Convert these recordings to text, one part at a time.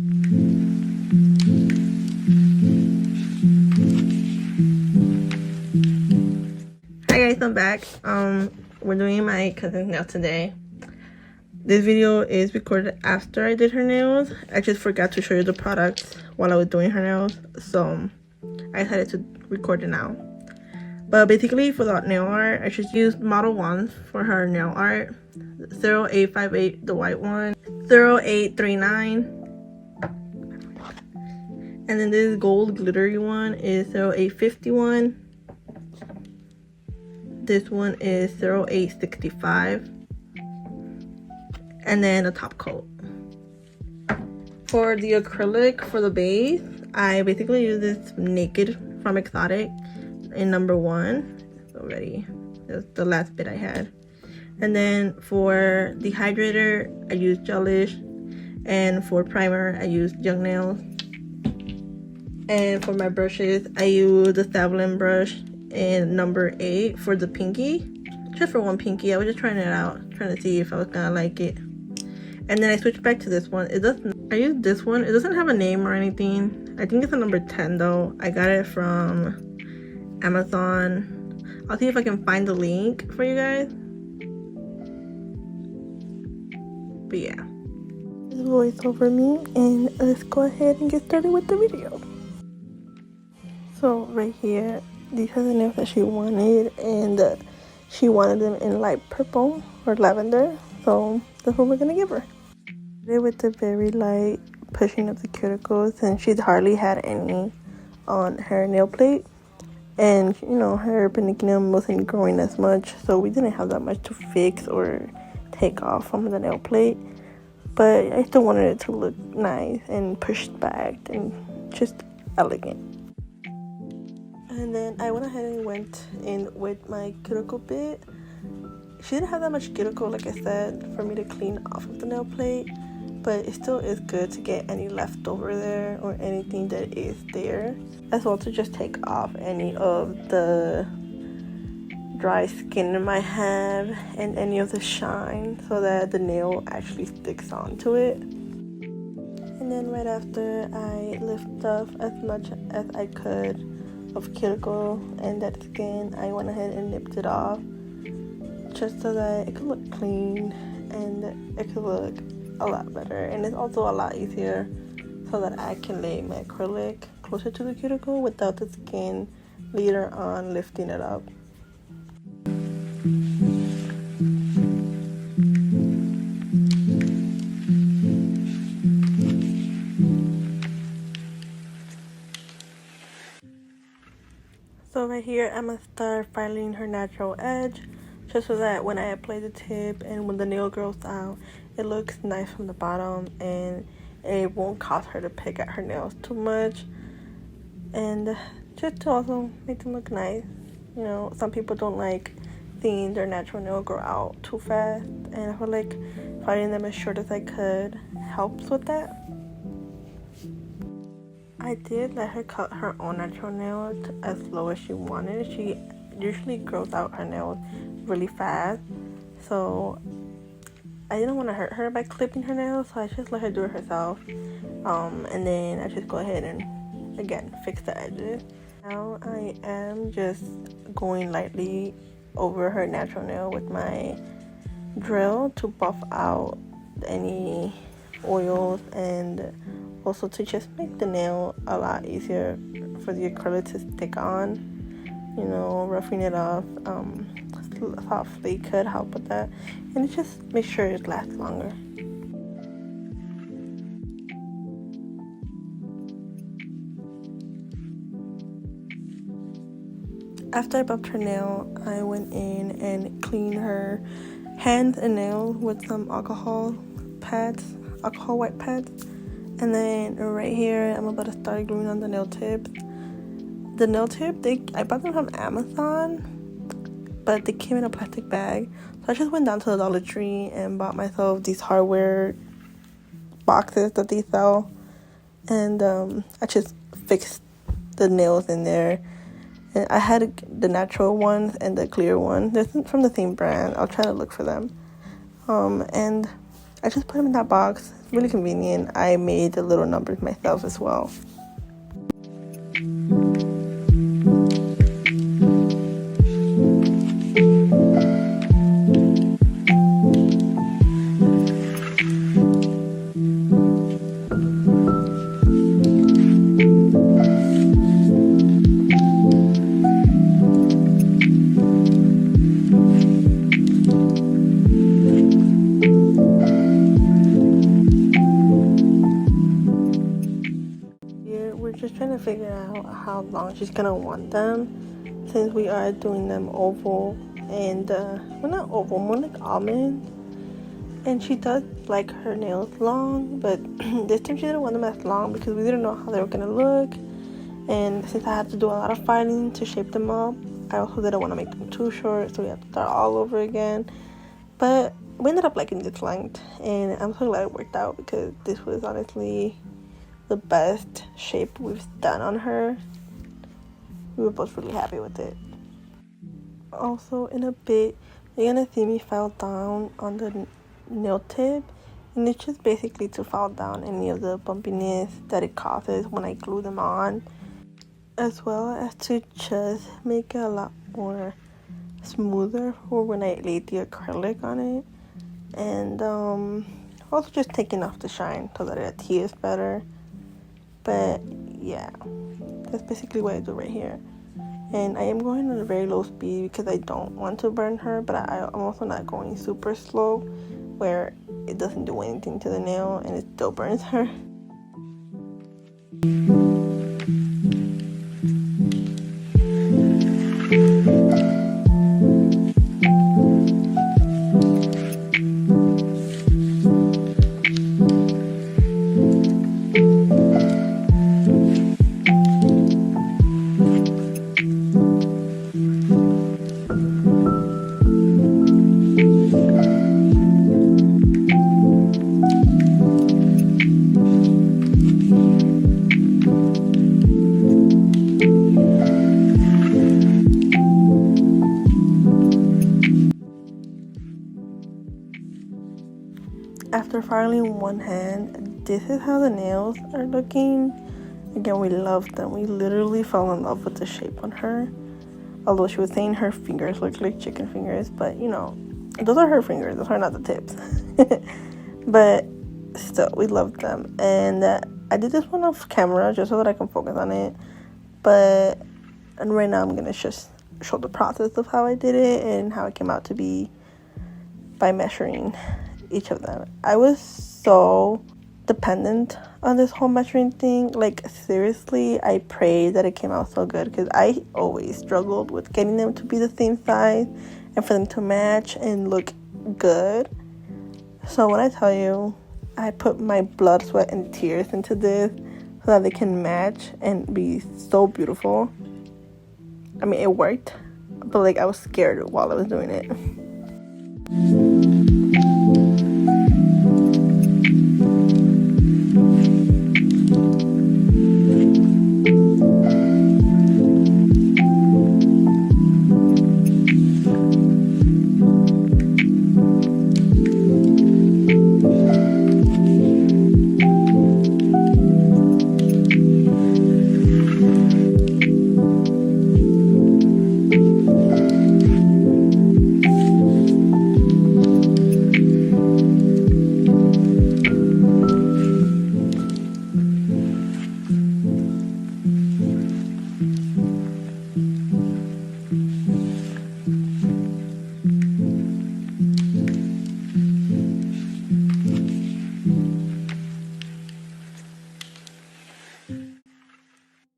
Hi guys, I'm back. We're doing my cousin's nail today. This video is recorded after I did her nails. I just forgot to show you the products while I was doing her nails, so I decided to record it now. But basically, for the nail art, I just used Model 1 for her nail art. 0858, the white one. 0839. And then this gold glittery one is 0851. This one is 0865. And then a top coat. For the acrylic for the base, I basically use this Naked from Exotic in number 1. Already, that's the last bit I had. And then for the hydrator, I use Gelish, and for primer, I use Young Nails. And for my brushes, I use the Savlin brush in number 8 for the pinky. Just for one pinky. I was just trying it out, trying to see if I was gonna like it. And then I switched back to this one. I used this one. It doesn't have a name or anything. I think it's a number 10 though. I got it from Amazon. I'll see if I can find the link for you guys. But yeah. This voice over me, and let's go ahead and get started with the video. So right here, these are the nails that she wanted, and she wanted them in light purple or lavender, so that's what we're gonna give her. With the very light pushing of the cuticles, and she's hardly had any on her nail plate, and you know, her panicum wasn't growing as much, so we didn't have that much to fix or take off from the nail plate, but I still wanted it to look nice and pushed back and just elegant. And then I went ahead and went in with my cuticle bit. She didn't have that much cuticle, like I said, for me to clean off of the nail plate, but it still is good to get any leftover there or anything that is there, as well to just take off any of the dry skin it might have and any of the shine, so that the nail actually sticks onto it. And then right after I lift off as much as I could of cuticle and that skin, I went ahead and nipped it off, just so that it could look clean and it could look a lot better, and it's also a lot easier so that I can lay my acrylic closer to the cuticle without the skin later on lifting it up. So right here, I'm gonna start filing her natural edge, just so that when I apply the tip and when the nail grows out, it looks nice from the bottom and it won't cause her to pick at her nails too much, and just to also make them look nice. You know, some people don't like seeing their natural nail grow out too fast, and I feel like filing them as short as I could helps with that. I did let her cut her own natural nails as low as she wanted. She usually grows out her nails really fast, so I didn't want to hurt her by clipping her nails, so I just let her do it herself. And then I just go ahead and again fix the edges. Now I am just going lightly over her natural nail with my drill to buff out any oils, and also to just make the nail a lot easier for the acrylic to stick on. You know, roughing it off softly could help with that, and it just makes sure it lasts longer. After I buffed her nail, I went in and cleaned her hands and nails with some alcohol white pads. And then right here, I'm about to start gluing on the nail tips. The nail tip, I bought them from Amazon, but they came in a plastic bag. So I just went down to the Dollar Tree and bought myself these hardware boxes that they sell. And I just fixed the nails in there. And I had the natural ones and the clear one. They're from the same brand. I'll try to look for them. And I just put them in that box really convenient. I made the little numbers myself as well. We're just trying to figure out how long she's gonna want them, since we are doing them oval and well, not oval, more like almond. And she does like her nails long, but this time she didn't want them as long because we didn't know how they were gonna look. And since I had to do a lot of filing to shape them up, I also didn't want to make them too short, so we had to start all over again. But we ended up liking this length, and I'm so glad it worked out because this was honestly the best shape we've done on her. We were both really happy with it. Also, in a bit, you're gonna see me file down on the nail tip, and it's just basically to file down any of the bumpiness that it causes when I glue them on, as well as to just make it a lot more smoother for when I lay the acrylic on it, and also just taking off the shine so that it adheres better. But yeah, that's basically what I do right here. And I am going at a very low speed because I don't want to burn her, but I'm also not going super slow where it doesn't do anything to the nail and it still burns her. After filing one hand, this is how the nails are looking. Again, we love them. We literally fell in love with the shape on her. Although she was saying her fingers look like chicken fingers, but you know, those are her fingers. Those are not the tips. But still, we love them. And I did this one off camera just so that I can focus on it. And right now I'm gonna just show the process of how I did it and how it came out to be by measuring each of them. I was so dependent on this whole measuring thing. Like, seriously, I prayed that it came out so good because I always struggled with getting them to be the same size and for them to match and look good. So when I tell you I put my blood, sweat, and tears into this so that they can match and be so beautiful, I mean, it worked, but like I was scared while I was doing it.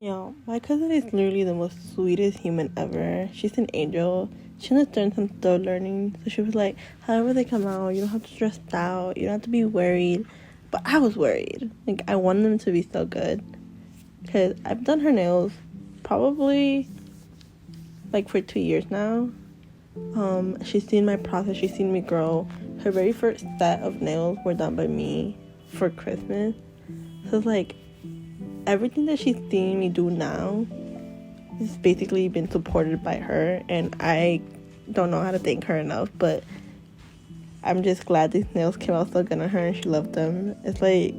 Yo, my cousin is literally the most sweetest human ever. She's an angel. She understands I'm still learning. So she was like, however they come out, you don't have to stress out. You don't have to be worried. But I was worried. Like, I wanted them to be so good. Because I've done her nails probably, like, for 2 years now. She's seen my process. She's seen me grow. Her very first set of nails were done by me for Christmas. So it's like, everything that she's seeing me do now has basically been supported by her, and I don't know how to thank her enough. But I'm just glad these nails came out so good on her and she loved them. It's like,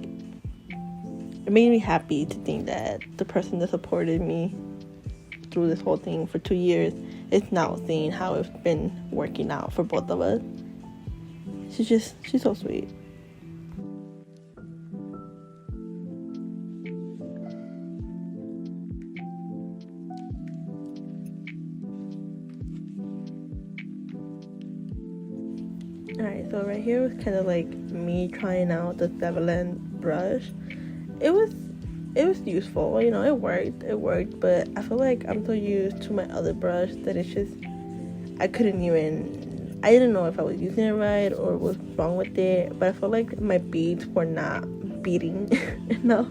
it made me happy to think that the person that supported me through this whole thing for 2 years is now seeing how it's been working out for both of us. She's so sweet. Alright, so right here was kind of like me trying out the Severland brush. It was useful, you know, it worked, but I feel like I'm so used to my other brush that it's just, I didn't know if I was using it right or what was wrong with it, but I felt like my beads were not beating enough.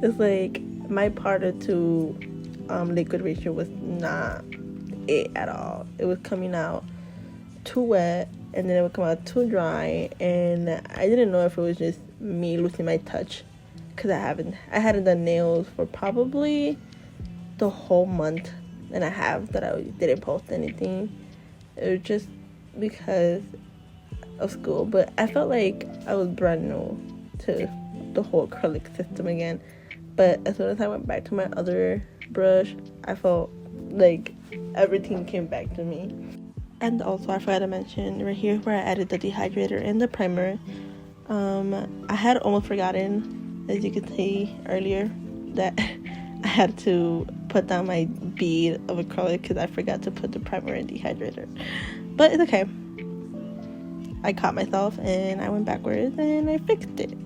It's like my part or two liquid ratio was not it at all. It was coming out too wet, and then it would come out too dry, and I didn't know if it was just me losing my touch, because I hadn't done nails for probably the whole month and a half that I didn't post anything. It was just because of school, but I felt like I was brand new to the whole acrylic system again. But as soon as I went back to my other brush, I felt like everything came back to me. And also, I forgot to mention right here where I added the dehydrator and the primer. I had almost forgotten, as you could see earlier, that I had to put down my bead of acrylic because I forgot to put the primer and dehydrator. But it's okay. I caught myself and I went backwards and I fixed it.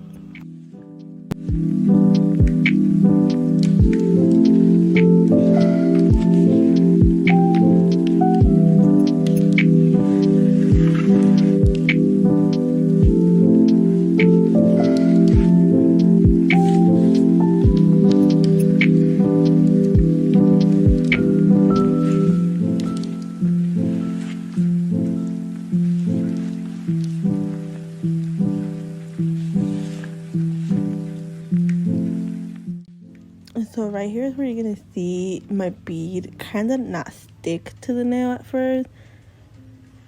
So right here is where you're gonna see my bead kind of not stick to the nail at first,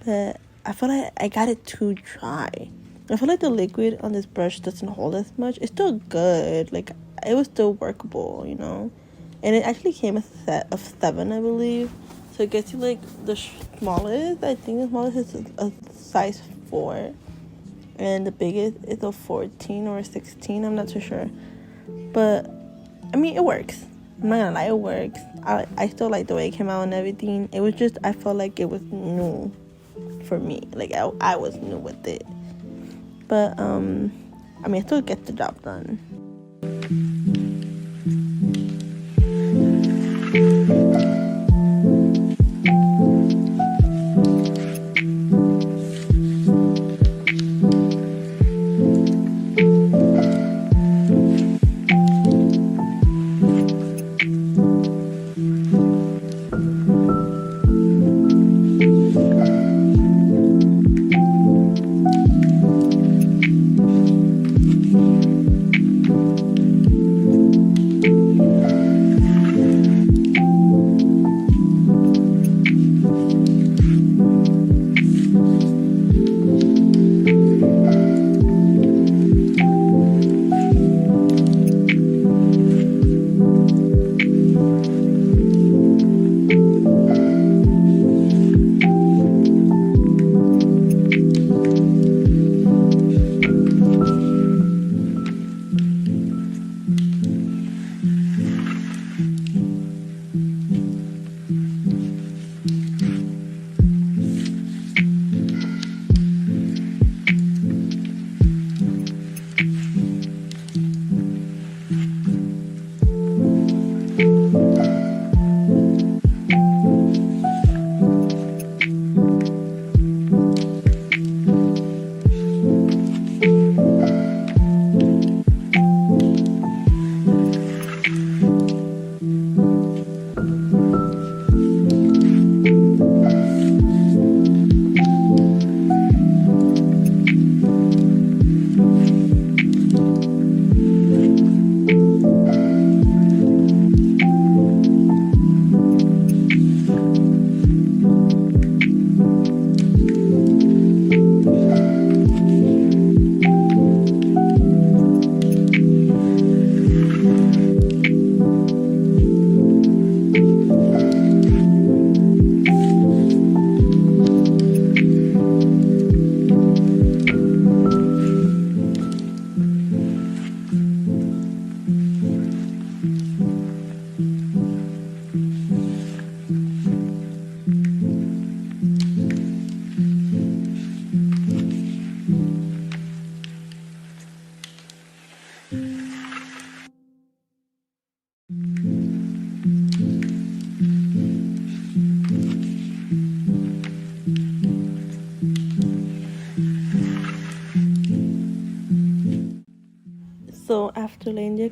but I feel like I got it too dry. I feel like the liquid on this brush doesn't hold as much. It's still good, like it was still workable, you know. And it actually came a set of 7, I believe. So it gets you like the smallest. I think the smallest is a size 4, and the biggest is a 14 or a 16. I'm not too sure, but I mean, it works. I'm not gonna lie, it works. I still like the way it came out and everything. It was just, I felt like it was new for me. Like, I was new with it. But, I mean, it still gets the job done.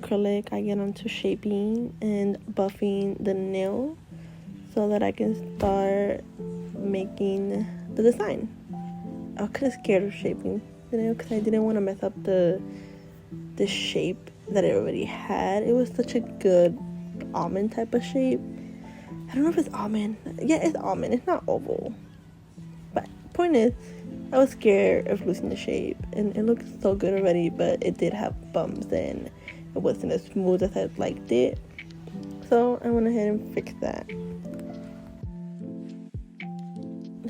acrylic, I get onto shaping and buffing the nail so that I can start making the design. I was kind of scared of shaping the nail because I didn't want to mess up the shape that it already had. It was such a good almond type of shape. I don't know if it's almond. Yeah, it's almond. It's not oval. But point is, I was scared of losing the shape, and it looked so good already, but it did have bumps and it wasn't as smooth as I liked it. So I went ahead and fixed that.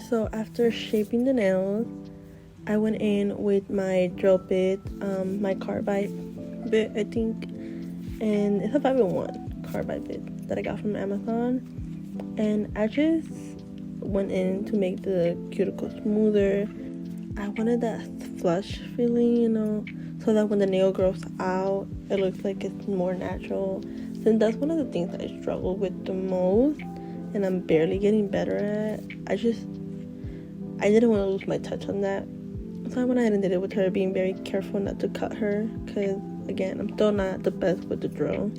So after shaping the nails, I went in with my drill bit, my carbide bit, I think, and it's a 5-in-1 carbide bit that I got from Amazon, and I just went in to make the cuticle smoother. I wanted that flush feeling, you know, so that when the nail grows out, it looks like it's more natural. Since that's one of the things that I struggle with the most, and I'm barely getting better at. I didn't want to lose my touch on that. So I went ahead and did it with her, being very careful not to cut her, because again, I'm still not the best with the drill,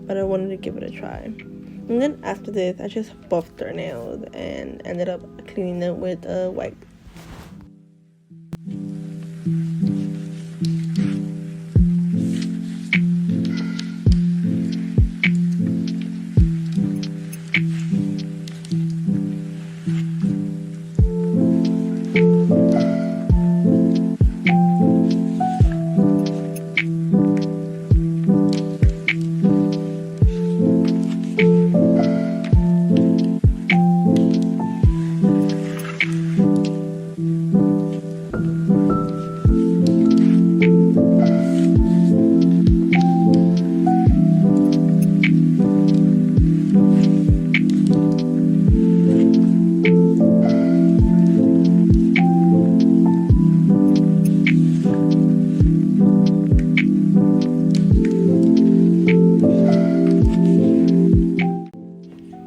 but I wanted to give it a try. And then after this, I just buffed her nails and ended up cleaning them with a wipe.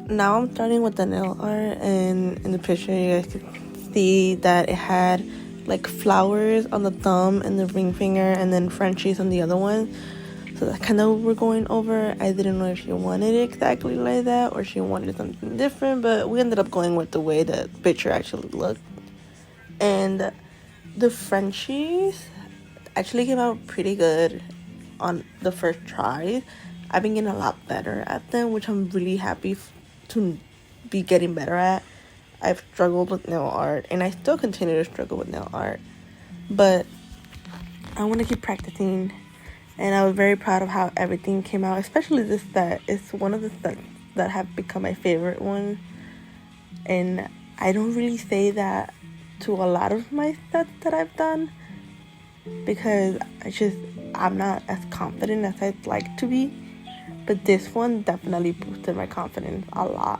Now I'm starting with the nail art, and in the picture you guys can see that it had like flowers on the thumb and the ring finger, and then Frenchies on the other one. So that's kind of what we're going over. I didn't know if she wanted it exactly like that or she wanted something different, but we ended up going with the way the picture actually looked. And the Frenchies actually came out pretty good on the first try. I've been getting a lot better at them, which I'm really happy to be getting better at. I've struggled with nail art, and I still continue to struggle with nail art, but I want to keep practicing. And I was very proud of how everything came out, especially this set. It's one of the sets that have become my favorite one, and I don't really say that to a lot of my sets that I've done, because I'm not as confident as I'd like to be. But this one definitely boosted my confidence a lot.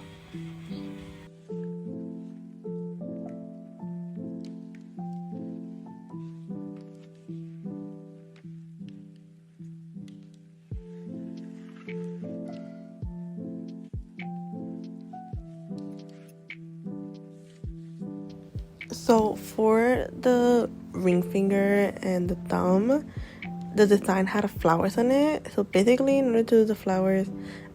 So for the ring finger and the thumb, the design had flowers on it. So basically, in order to do the flowers,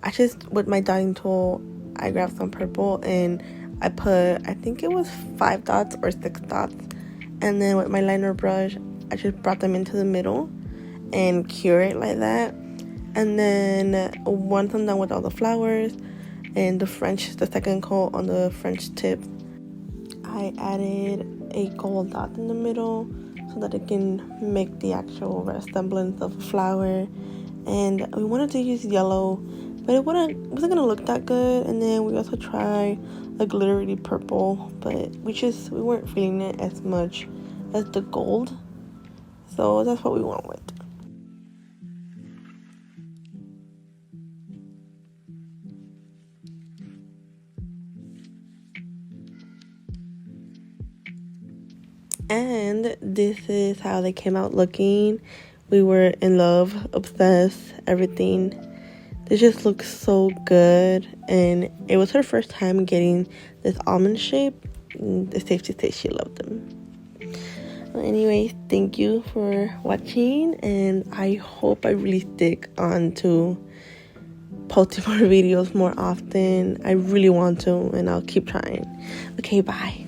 I just, with my dotting tool, I grabbed some purple and I put, I think it was 5 dots or 6 dots. And then with my liner brush, I just brought them into the middle and cure it like that. And then once I'm done with all the flowers and the second coat on the French tip, I added a gold dot in the middle so that it can make the actual resemblance of a flower. And we wanted to use yellow, but it wasn't gonna look that good. And then we also tried a glittery purple, but we weren't feeling it as much as the gold, so that's what we went with. And this is how they came out looking. We were in love, obsessed, everything. They just look so good, and it was her first time getting this almond shape. It's safe to say she loved them. So anyways, thank you for watching, and I hope I really stick on to posting more videos more often. I really want to, and I'll keep trying. Okay, bye.